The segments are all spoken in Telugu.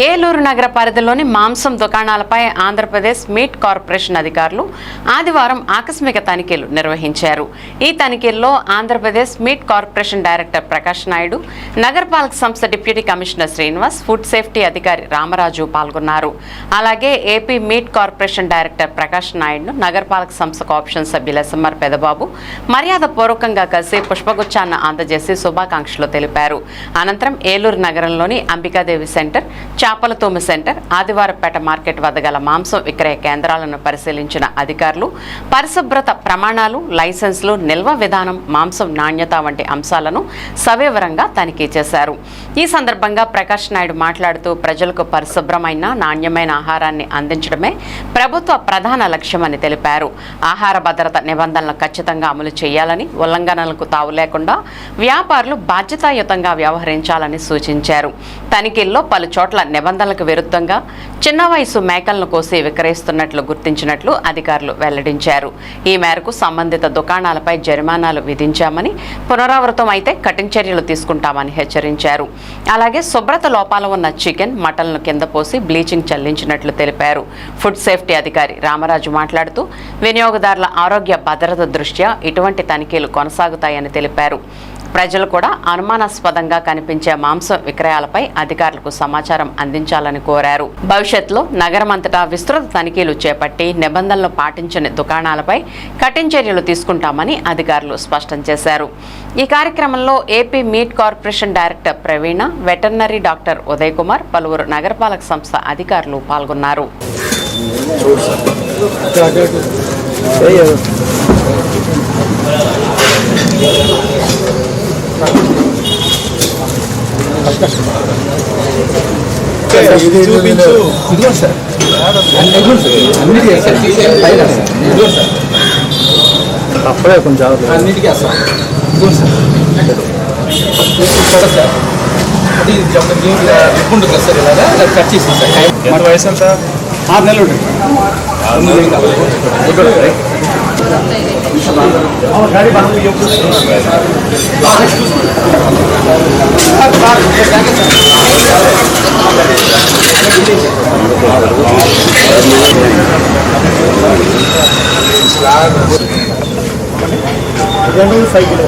ఏలూరు నగర పరిధిలోని మాంసం దుకాణాలపై ఆంధ్రప్రదేశ్ మీట్ కార్పొరేషన్ అధికారులు ఆదివారం ఆకస్మిక తనిఖీలు నిర్వహించారు. ఈ తనిఖీల్లో Andhra Pradesh meat corporation director Prakash Naidu, నగరపాలక సంస్థ deputy commissioner Srinivas, food safety అధికారి రామరాజు పాల్గొన్నారు. అలాగే AP meat corporation director Prakash నాయుడును నగరపాలక సంస్థ కోఆప్షన్ సభ్యులు ఎస్ఎంఆర్ పెదబాబు మర్యాదపూర్వకంగా కలిసి పుష్పగుచ్చాన్ని అందజేసి శుభాకాంక్షలు తెలిపారు. అనంతరం ఏలూరు నగరంలోని Ambika Devi centre, చాపలతోమ centre, Adivarapeta market వద్ద గల మాంసం విక్రయ కేంద్రాలను పరిశీలించిన అధికారులు పరిశుభ్రత ప్రమాణాలు, లైసెన్సులు, నిల్వ విధానం, మాంసం నాణ్యత వంటి అంశాలను సవివరంగా తనిఖీ చేశారు. ఈ సందర్భంగా ప్రకాష్ నాయుడు మాట్లాడుతూ ప్రజలకు పరిశుభ్రమైన, నాణ్యమైన ఆహారాన్ని అందించడమే ప్రభుత్వ ప్రధాన లక్ష్యమని తెలిపారు. ఆహార భద్రత నిబంధనలు ఖచ్చితంగా అమలు చేయాలని, ఉల్లంఘనలకు తావు లేకుండా వ్యాపారులు బాధ్యతాయుతంగా వ్యవహరించాలని సూచించారు. తనిఖీల్లో పలు చోట్ల నిబంధనలకు విరుద్ధంగా చిన్న వయసు మేకలను కోసి విక్రయిస్తున్నట్లు గుర్తించినట్లు అధికారులు వెల్లడించారు. ఈ మేరకు సంబంధిత దుకాణాలపై జరిమానాలు విధించామని, పునరావృతం అయితే కఠిన చర్యలు తీసుకుంటామని హెచ్చరించారు. అలాగే శుభ్రత లోపాలు ఉన్న చికెన్, మటన్లను కింద పోసి బ్లీచింగ్ చల్లించినట్లు తెలిపారు. ఫుడ్ సేఫ్టీ అధికారి రామరాజు మాట్లాడుతూ వినియోగదారుల ఆరోగ్య భద్రత దృష్ట్యా ఇటువంటి తనిఖీలు కొనసాగుతాయని తెలిపారు. ప్రజలు కూడా అనుమానాస్పదంగా కనిపించే మాంసం విక్రయాలపై అధికారులకు సమాచారం అందించాలని కోరారు. భవిష్యత్తులో నగరమంతటా విస్తృత తనిఖీలు చేపట్టి నిబంధనలు పాటించని దుకాణాలపై కఠిన చర్యలు తీసుకుంటామని అధికారులు స్పష్టం చేశారు. ఈ కార్యక్రమంలో ఏపీ మీట్ కార్పొరేషన్ డైరెక్టర్ ప్రవీణ, వెటర్నరీ డాక్టర్ ఉదయ్ కుమార్, పలువురు నగరపాలక సంస్థ అధికారులు పాల్గొన్నారు. అప్పుడే కొంచెం అన్నిటికీ వస్తాం సార్. అది ఉంటుంది కదా సార్, ఇలాగా కట్ చేసి సార్. మన వయసు ఎంత? 6 నెలలు ఉంటుంది. సైకిల్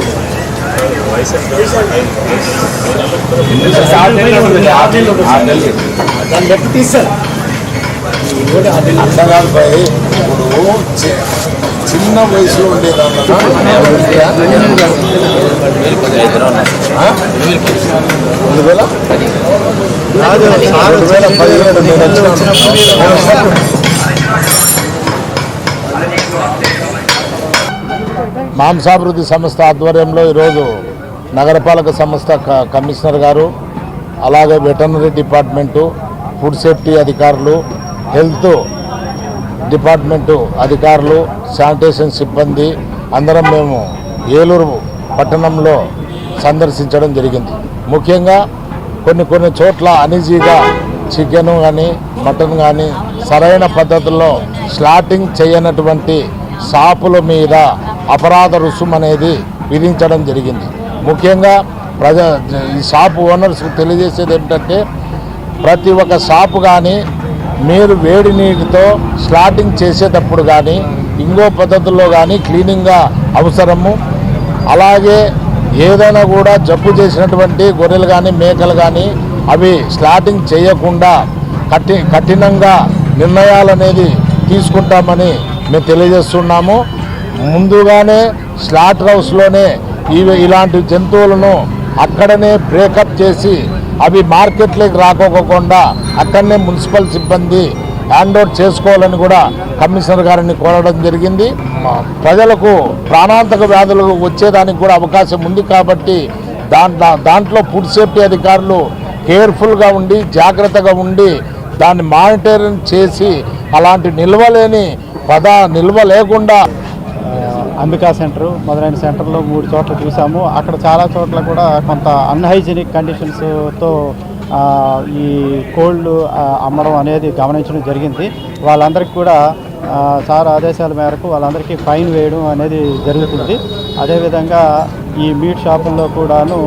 దాన్ని లెక్క తీసారు. అర్థకాలపై ఇప్పుడు చిన్న వయసులో ఉండేదాన్ని 2017 మాంసాభివృద్ధి సంస్థ ఆధ్వర్యంలో ఈరోజు నగరపాలక సంస్థ కమిషనర్ గారు, అలాగే వెటర్నరీ డిపార్ట్మెంటు, ఫుడ్ సేఫ్టీ అధికారులు, హెల్త్ డిపార్ట్మెంటు అధికారులు, శానిటేషన్ సిబ్బంది అందరం మేము ఏలూరు పట్టణంలో సందర్శించడం జరిగింది. ముఖ్యంగా కొన్ని చోట్ల అనీజీగా చికెన్ కానీ, మటన్ కానీ సరైన పద్ధతుల్లో స్లాటింగ్ చేయనటువంటి షాపుల మీద అపరాధ రుసుము అనేది విధించడం జరిగింది. ముఖ్యంగా ఈ షాపు ఓనర్స్కి తెలియజేసేది ఏమిటంటే, ప్రతి ఒక్క షాపు కానీ మీరు వేడి నీటితో స్లాటింగ్ చేసేటప్పుడు కానీ, ఇంకో పద్ధతుల్లో కానీ క్లీనింగ్గా అవసరము. అలాగే ఏదైనా కూడా జబ్బు చేసినటువంటి గొర్రెలు కానీ, మేకలు కానీ అవి స్లాటింగ్ చేయకుండా కఠినంగా నిర్ణయాలు అనేది తీసుకుంటామని మేము తెలియజేస్తున్నాము. ముందుగానే స్లాటర్ హౌస్లోనే ఇలాంటి జంతువులను అక్కడనే బ్రేకప్ చేసి అవి మార్కెట్లోకి రాకోకుండా అక్కడనే మున్సిపల్ సిబ్బంది హ్యాండ్ ఓవర్ చేసుకోవాలని కూడా కమిషనర్ గారిని కోరడం జరిగింది. ప్రజలకు ప్రాణాంతక వ్యాధులు వచ్చేదానికి కూడా అవకాశం ఉంది కాబట్టి దాంట్లో ఫుడ్ సేఫ్టీ అధికారులు కేర్ఫుల్గా ఉండి, జాగ్రత్తగా ఉండి దాన్ని మానిటరింగ్ చేసి అలాంటి నిల్వ లేకుండా అంబికా సెంటరు మొదలైన సెంటర్లో 3 చోట్ల చూసాము. అక్కడ చాలా చోట్ల కూడా కొంత అన్హైజీనిక్ కండిషన్స్తో ఈ కోళ్ళు అమ్మడం అనేది గమనించడం జరిగింది. వాళ్ళందరికీ కూడా సార్ ఆదేశాల మేరకు వాళ్ళందరికీ ఫైన్ వేయడం అనేది జరుగుతుంది. అదేవిధంగా ఈ మీట్ షాపుల్లో కూడాను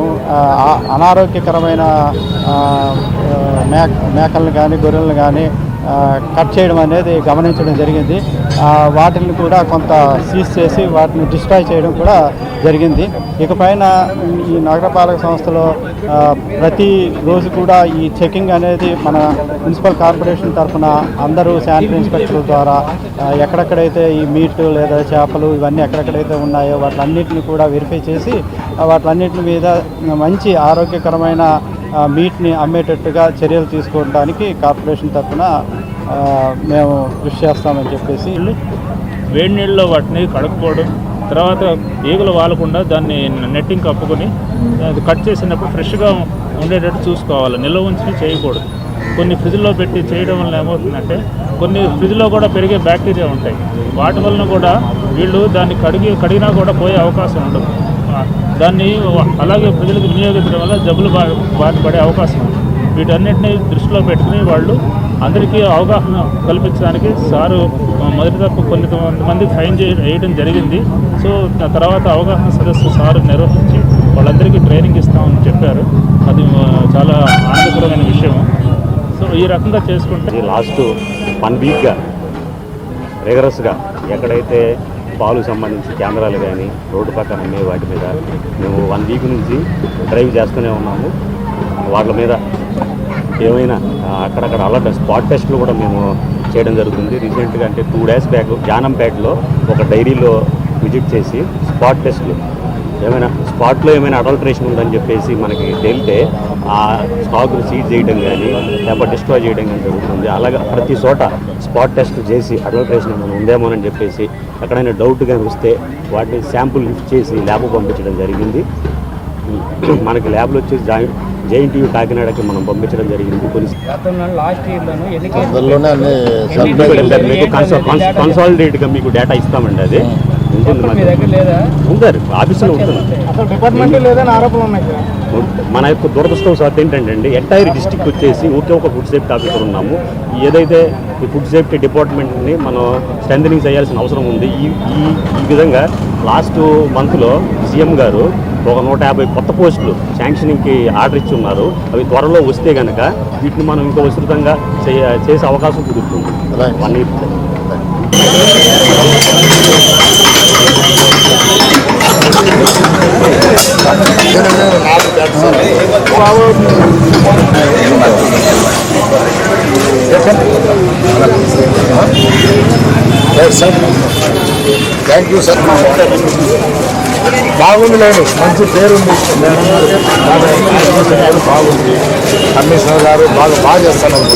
అనారోగ్యకరమైన మేకలను కానీ గొర్రెలను కానీ కట్ చేయడం అనేది గమనించడం జరిగింది. వాటిని కూడా కొంత సీజ్ చేసి వాటిని డిస్ట్రాయ్ చేయడం కూడా జరిగింది. ఇకపైన ఈ నగరపాలక సంస్థలో ప్రతి రోజు కూడా ఈ చెకింగ్ అనేది మన మున్సిపల్ కార్పొరేషన్ తరఫున అందరూ శానిటరీ ఇన్స్పెక్టర్ల ద్వారా ఎక్కడెక్కడైతే ఈ మీట్ లేదా చేపలు ఇవన్నీ ఎక్కడెక్కడైతే ఉన్నాయో వాటిలన్నింటిని కూడా వెరిఫై చేసి వాటిలన్నింటి మీద మంచి ఆరోగ్యకరమైన మీట్ని అమ్మేటట్టుగా చర్యలు తీసుకోవడానికి కార్పొరేషన్ తరఫున మేము కృషి చేస్తామని చెప్పేసి వేడి నీళ్ళలో వాటిని కడుక్కోవడం, తర్వాత ఈగలు వాలకుండా దాన్ని నెట్టింగ్ కప్పుకొని కట్ చేసినప్పుడు ఫ్రెష్గా ఉండేటట్టు చూసుకోవాలి. నిల్వ ఉంచి చేయకూడదు. కొన్ని ఫ్రిడ్జ్లో పెట్టి చేయడం వల్ల ఏమవుతుందంటే కొన్ని ఫ్రిడ్జ్లో కూడా పెరిగే బ్యాక్టీరియా ఉంటాయి. వాటి వలన కూడా వీళ్ళు దాన్ని కడిగినా కూడా పోయే అవకాశం ఉండదు. దాన్ని అలాగే ప్రజలకు వినియోగించడం వల్ల జబ్బులు బారి పడే అవకాశం ఉంది. వీటన్నిటిని దృష్టిలో పెట్టుకుని వాళ్ళు అందరికీ అవగాహన కల్పించడానికి సారు మొదటి తప్పు కొంతమంది ఫైన్ వేయడం జరిగింది. సో తర్వాత అవగాహన సదస్సు సారు నిర్వహించి వాళ్ళందరికీ ట్రైనింగ్ ఇస్తామని చెప్పారు. అది చాలా ఆనందకరమైన విషయం. సో ఈ రకంగా చేసుకుంటే లాస్ట్ 1 వీక్గా రిగరస్గా ఎక్కడైతే పాలు సంబంధించి కేంద్రాలు కానీ రోడ్డు పక్కన అమ్మే వాటి మీద మేము 1 వీక్ నుంచి డ్రైవ్ చేస్తూనే ఉన్నాము. వాళ్ళ మీద ఏమైనా అక్కడక్కడ అలర్ట్ స్పాట్ టెస్టులు కూడా మేము చేయడం జరుగుతుంది. రీసెంట్గా అంటే 2 days బ్యాక్ జానంపేటలో ఒక డైరీలో విజిట్ చేసి స్పాట్ టెస్టులు స్పాట్లో ఏమైనా అడల్టరేషన్ ఉందని చెప్పేసి మనకి తేలితే ఆ స్టాక్ను సీజ్ చేయడం కానీ లేకపోతే డిస్ట్రాయ్ చేయడం కానీ జరుగుతుంది. అలాగే ప్రతి చోట స్పాట్ టెస్ట్ చేసి అడల్టరేషన్ ఏమైనా ఉందేమోనని చెప్పేసి ఎక్కడైనా డౌట్ కానీ వస్తే వాటిని శాంపుల్ లిఫ్ట్ చేసి ల్యాబ్ పంపించడం జరిగింది. మనకి ల్యాబ్లో వచ్చేసి జేఎన్టీయూ కాకినాడకి మనం పంపించడం జరిగింది. కొన్ని మీకు కన్సాలిడేట్గా మీకు డేటా ఇస్తామండి. అది ఉంటుంది ఆఫీసులో ఉంటుంది. మన యొక్క దురదృష్టవశాత్తు ఏంటంటే ఎంటైర్ డిస్ట్రిక్ట్ వచ్చేసి ఒక ఫుడ్ సేఫ్టీ ఆఫీసర్ ఉన్నాము. ఏదైతే ఈ ఫుడ్ సేఫ్టీ డిపార్ట్మెంట్ని మనం స్ట్రెంథనింగ్ చేయాల్సిన అవసరం ఉంది. ఈ విధంగా లాస్ట్ మంత్లో సీఎం గారు ఒక 150 కొత్త పోస్టులు శాంక్షనింగ్కి ఆర్డర్ ఇచ్చి ఉన్నారు. అవి త్వరలో వస్తే కనుక వీటిని మనం ఇంకా విస్తృతంగా చేసే అవకాశం కుదురుతుంది. 1 year థ్యాంక్ యూ సార్. బాగుంది లేదు, మంచి పేరుంది, బాగుంది. కమిషనర్ గారు బాగా చేస్తున్నారు.